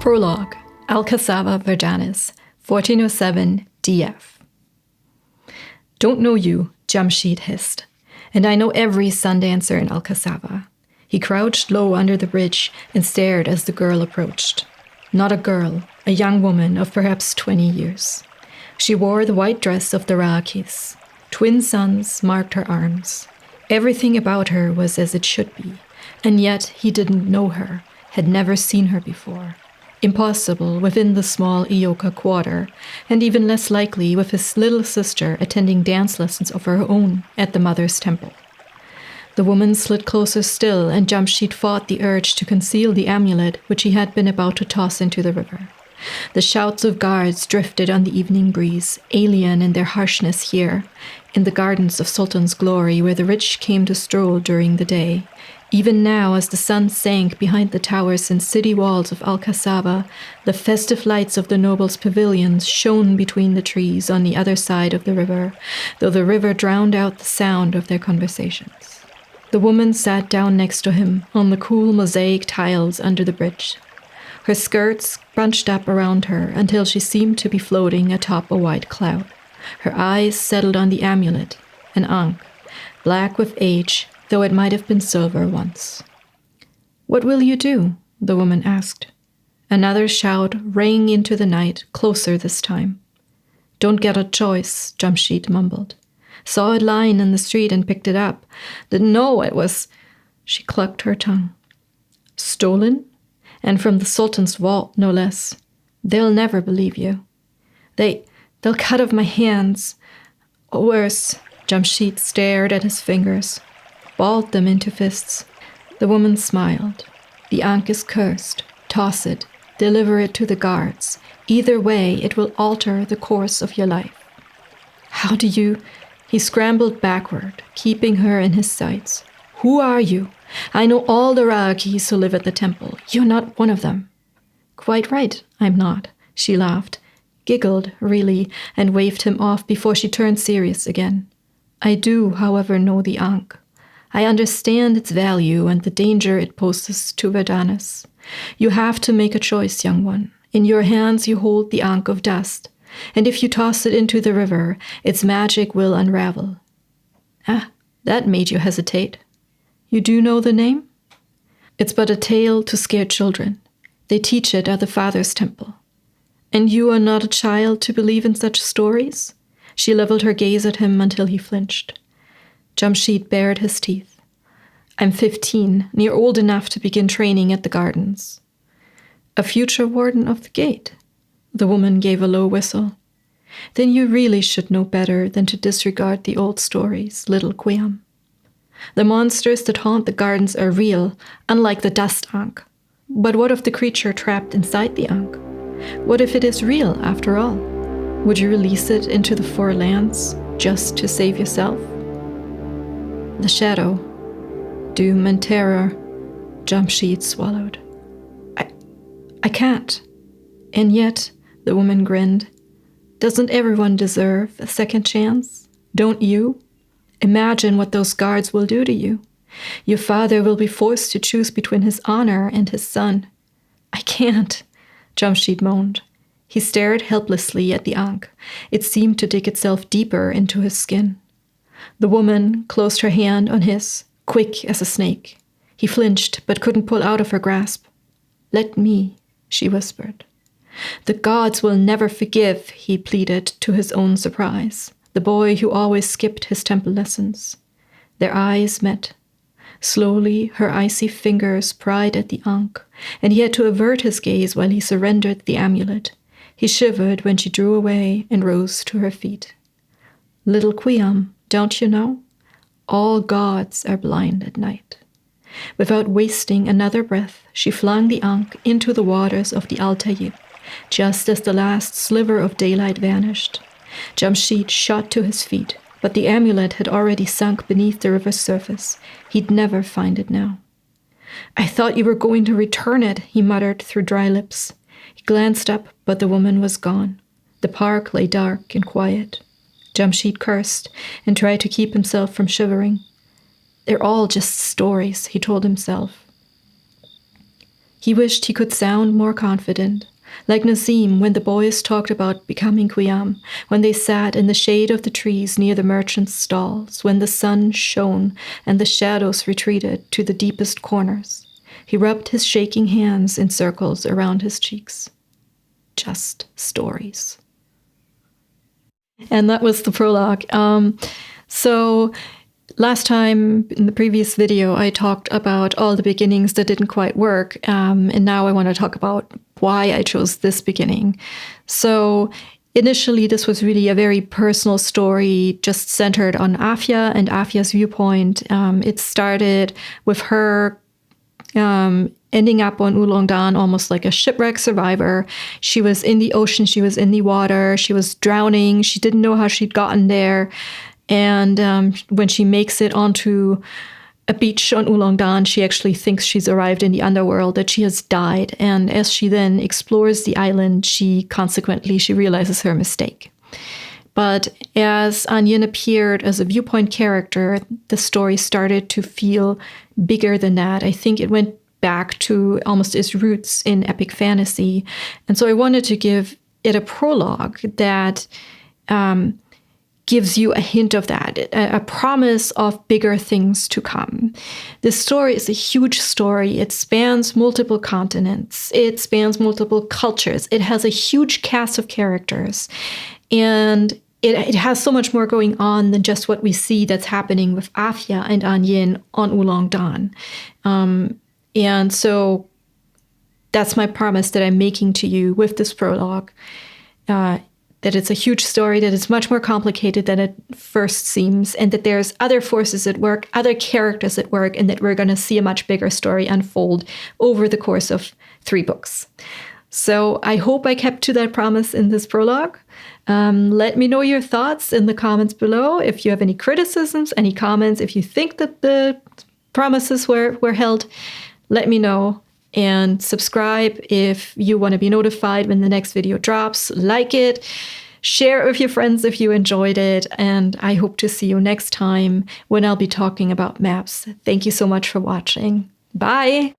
Prologue, Alcazaba Verdanes, 1407 DF. Don't know you, Jamshid hissed, and I know every sundancer in Alcazaba. He crouched low under the bridge and stared as the girl approached. Not a girl, a young woman of perhaps 20 years. She wore the white dress of the Raakis. Twin suns marked her arms. Everything about her was as it should be, and yet he didn't know her, had never seen her before. Impossible within the small Ioka quarter, and even less likely with his little sister attending dance lessons of her own at the mother's temple. The woman slid closer still, and Jamshid fought the urge to conceal the amulet which he had been about to toss into the river. The shouts of guards drifted on the evening breeze, alien in their harshness here, in the gardens of Sultan's glory where the rich came to stroll during the day. Even now, as the sun sank behind the towers and city walls of Alcazaba, the festive lights of the nobles' pavilions shone between the trees on the other side of the river, though the river drowned out the sound of their conversations. The woman sat down next to him on the cool mosaic tiles under the bridge. Her skirts bunched up around her until she seemed to be floating atop a white cloud. Her eyes settled on the amulet, an ankh, black with age, though it might have been silver once. "What will you do?" the woman asked. Another shout rang into the night, closer this time. "Don't get a choice," Jamshid mumbled. "Saw it lying in the street and picked it up. Didn't know it was—" She clucked her tongue. "Stolen? And from the Sultan's vault, no less. They'll never believe you. They'll cut off my hands. Or worse." Jamshid stared at his fingers, balled them into fists. The woman smiled. "The ankh is cursed. Toss it. Deliver it to the guards. Either way, it will alter the course of your life." "How do you—" He scrambled backward, keeping her in his sights. "Who are you? I know all the Raakis who live at the temple. You're not one of them." "Quite right, I'm not," she laughed, giggled, really, and waved him off before she turned serious again. "I do, however, know the ankh. I understand its value and the danger it poses to Verdanes. You have to make a choice, young one. In your hands you hold the ankh of dust, and if you toss it into the river, its magic will unravel." "Ah, that made you hesitate. You do know the name?" "It's but a tale to scare children. They teach it at the Father's temple." "And you are not a child to believe in such stories?" She leveled her gaze at him until he flinched. Jamshid bared his teeth. "I'm 15, near old enough to begin training at the gardens." "A future warden of the gate?" The woman gave a low whistle. "Then you really should know better than to disregard the old stories, little Quiam. The monsters that haunt the gardens are real, unlike the dust ankh. But what of the creature trapped inside the ankh? What if it is real, after all? Would you release it into the four lands, just to save yourself?" "The shadow, doom and terror," Jamshid swallowed. I can't. And yet," the woman grinned, "doesn't everyone deserve a second chance? Don't you? Imagine what those guards will do to you. Your father will be forced to choose between his honor and his son." "I can't," Jamshid moaned. He stared helplessly at the ankh. It seemed to dig itself deeper into his skin. The woman closed her hand on his, quick as a snake. He flinched, but couldn't pull out of her grasp. "Let me," she whispered. "The gods will never forgive," he pleaded to his own surprise, the boy who always skipped his temple lessons. Their eyes met. Slowly, her icy fingers pried at the ankh, and he had to avert his gaze while he surrendered the amulet. He shivered when she drew away and rose to her feet. "Little Quiam, don't you know? All gods are blind at night." Without wasting another breath, she flung the ankh into the waters of the Al-Tayyib, just as the last sliver of daylight vanished. Jamshid shot to his feet, but the amulet had already sunk beneath the river's surface. He'd never find it now. "I thought you were going to return it," he muttered through dry lips. He glanced up, but the woman was gone. The park lay dark and quiet. Jamshid cursed and tried to keep himself from shivering. "They're all just stories," he told himself. He wished he could sound more confident, like Nazim when the boys talked about becoming Qiyam, when they sat in the shade of the trees near the merchant's stalls, when the sun shone and the shadows retreated to the deepest corners. He rubbed his shaking hands in circles around his cheeks. Just stories. And that was the prologue. So last time in the previous video, I talked about all the beginnings that didn't quite work. And now I want to talk about why I chose this beginning. So initially, this was really a very personal story, just centered on Afia and Afia's viewpoint. It started with her ending up on Oolong Dan almost like a shipwreck survivor. She was in the ocean, she was in the water, she was drowning, she didn't know how she'd gotten there. And when she makes it onto a beach on Oolong Dan, she actually thinks she's arrived in the underworld, that she has died. And as she then explores the island, she realizes her mistake. But as Anyin appeared as a viewpoint character, the story started to feel bigger than that. I think it went back to almost its roots in epic fantasy. And so I wanted to give it a prologue that gives you a hint of that, a promise of bigger things to come. This story is a huge story. It spans multiple continents. It spans multiple cultures. It has a huge cast of characters. And it has so much more going on than just what we see that's happening with Afia and Anyin on Oolong Dan. And so that's my promise that I'm making to you with this prologue, that it's a huge story, that it's much more complicated than it first seems, and that there's other forces at work, other characters at work, and that we're going to see a much bigger story unfold over the course of 3 books. So I hope I kept to that promise in this prologue. Let me know your thoughts in the comments below. If you have any criticisms, any comments, if you think that the promises were held, let me know. And subscribe if you want to be notified when the next video drops. Like it, share it with your friends if you enjoyed it. And I hope to see you next time when I'll be talking about maps. Thank you so much for watching. Bye.